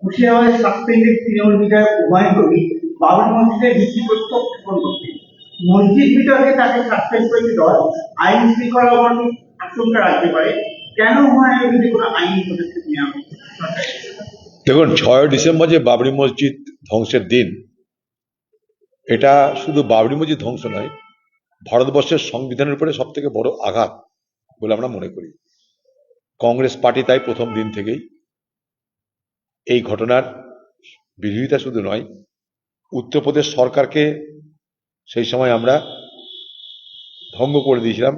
মুর্শিদাবাদের সাসপেন্ডেড তৃণমূল বিধায়ক হুমায়ুন কবির বাবরি মসজিদের ভিত্তিপ্রস্তর স্থাপন করতে মসজিদ বিতর্কে তাকে সাসপেন্ড করেছে দল। আইন শৃঙ্খলা অবনতির আশঙ্কা রাখতে পারে। কেন হুমায়ুনের বিরুদ্ধে কোনো আইনি পদক্ষেপ নেওয়া হচ্ছে? দেখুন, 6 ডিসেম্বর যে বাবরি মসজিদ ধ্বংসের দিন, এটা শুধু বাবরি মসজিদ ধ্বংস নয়, ভারতবর্ষের সংবিধানের উপরে সব থেকে বড় আঘাত বলে আমরা মনে করি। কংগ্রেস পার্টি তাই প্রথম দিন থেকেই এই ঘটনার বিরোধিতা শুধু নয়, উত্তরপ্রদেশ সরকারকে সেই সময় আমরা ভঙ্গ করে দিয়েছিলাম,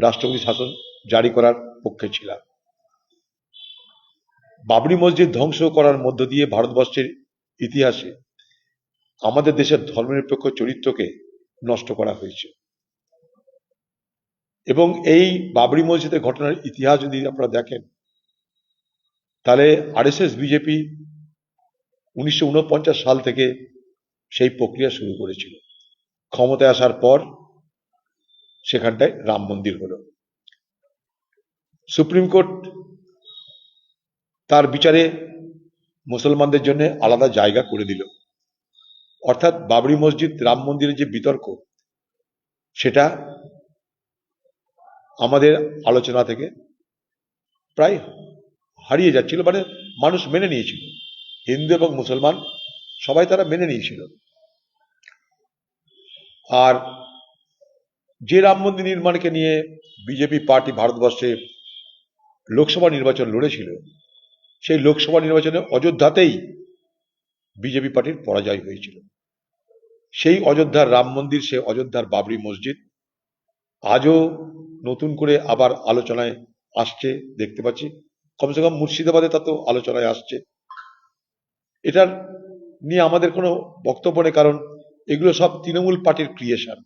রাষ্ট্রপতি শাসন জারি করার পক্ষে ছিলাম। বাবরি মসজিদ ধ্বংস করার মধ্য দিয়ে ভারতবর্ষের ইতিহাসে আমাদের দেশের ধর্মনিরপেক্ষ চরিত্রকে নষ্ট করা হয়েছে। এবং এই বাবরি মসজিদের ঘটনার ইতিহাস যদি আপনারা দেখেন, তাহলে আরএসএস বিজেপি 1949 সাল থেকে সেই প্রক্রিয়া শুরু করেছিল। ক্ষমতায় আসার পর সেখানটায় রাম মন্দির হলো। সুপ্রিম কোর্ট তার বিচারে মুসলমানদের জন্য আলাদা জায়গা করে দিল। অর্থাৎ বাবরি মসজিদ রাম মন্দিরের যে বিতর্ক, সেটা আমাদের আলোচনা থেকে প্রায় হারিয়ে যাচ্ছিল। মানে মানুষ মেনে নিয়েছিল, হিন্দু এবং মুসলমান সবাই তারা মেনে নিয়েছিল। আর যে রাম মন্দির নির্মাণকে নিয়ে বিজেপি পার্টি ভারতবর্ষে লোকসভা নির্বাচন লড়েছিল, সেই লোকসভা নির্বাচনে অযোধ্যাতেই বিজেপি পার্টির পরাজয় হয়েছিল। সেই অযোধ্যার রাম মন্দির, সে অযোধ্যার বাবরি মসজিদ আজও নতুন করে আবার আলোচনায় আসছে দেখতে পাচ্ছি। কমসে কম মুর্শিদাবাদে তা তো আলোচনায় আসছে। এটার নিয়ে আমাদের কোনো বক্তব্য নেই, কারণ এগুলো সব তৃণমূল পার্টির ক্রিয়েশন।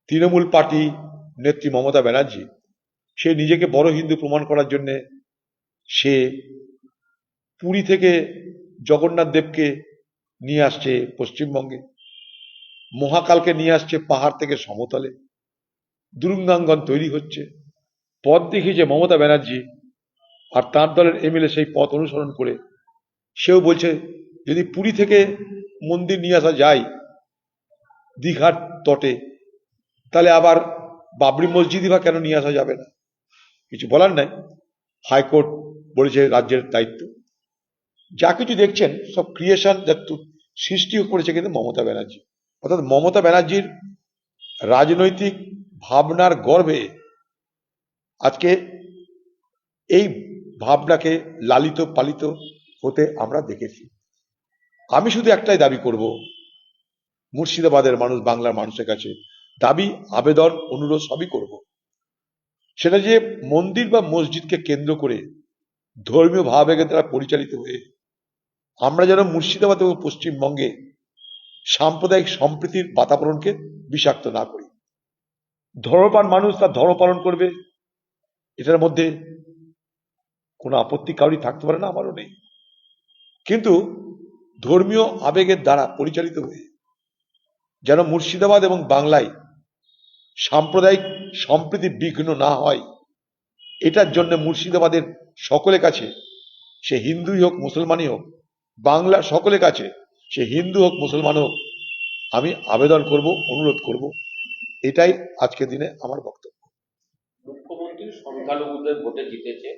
তৃণমূল পার্টি নেত্রী মমতা ব্যানার্জি, সে নিজেকে বড় হিন্দু প্রমাণ করার জন্য সে পুরী থেকে জগন্নাথ দেবকে নিয়ে আসছে পশ্চিমবঙ্গে, মহাকালকে নিয়ে আসছে পাহাড় থেকে সমতলে, দুরুঙ্গাঙ্গন তৈরি হচ্ছে। পথ দেখিয়েছে মমতা ব্যানার্জি, আর তার দলের এমএলএ সেই পথ অনুসরণ করে সেও বলছে যদি পুরী থেকে মন্দির নিয়ে আসা যায় দীঘার তটে, তাহলে আবার বাবরি মসজিদই বা কেন নিয়ে আসা যাবে না? কিছু বলার নাই, হাইকোর্ট বলেছে রাজ্যের দায়িত্ব। যা কিছু দেখছেন সব ক্রিয়েশন, যা সৃষ্টি করেছে কিন্তু মমতা ব্যানার্জি। অর্থাৎ মমতা ব্যানার্জির রাজনৈতিক ভাবনার গর্ভে আজকে এই ভাবনাকে লালিত পালিত হতে আমরা দেখেছি। আমি শুধু একটাই দাবি করব মুর্শিদাবাদের মানুষ, বাংলার মানুষের কাছে, দাবি, আবেদন, অনুরোধ সবই করব। সেটা যে মন্দির বা মসজিদকে কেন্দ্র করে ধর্মীয় ভাবাবেগের দ্বারা পরিচালিত হয়ে আমরা যেন মুর্শিদাবাদ এবং পশ্চিমবঙ্গে সাম্প্রদায়িক সম্প্রীতির বাতাবরণকে বিষাক্ত না করি। ধর্মপ্রাণ মানুষ তার ধর্ম পালন করবে, এটার মধ্যে কোনো আপত্তি কারোরই থাকতে পারে না, আমারও নেই। কিন্তু ধর্মীয় আবেগের দ্বারা পরিচালিত হয়ে যেন মুর্শিদাবাদ এবং বাংলায় সাম্প্রদায়িক সম্প্রীতি বিঘ্ন না হয়, এটার জন্য মুর্শিদাবাদের সকলের কাছে, সে হিন্দুই হোক মুসলমানই হোক, বাংলার সকলের কাছে, সে হিন্দু হোক মুসলমান হোক, আমি আবেদন করব, অনুরোধ করব। এটাই আজকের দিনে আমার বক্তব্য। মুখ্যমন্ত্রী সংখ্যালঘুদের ভোটে জিতেছে,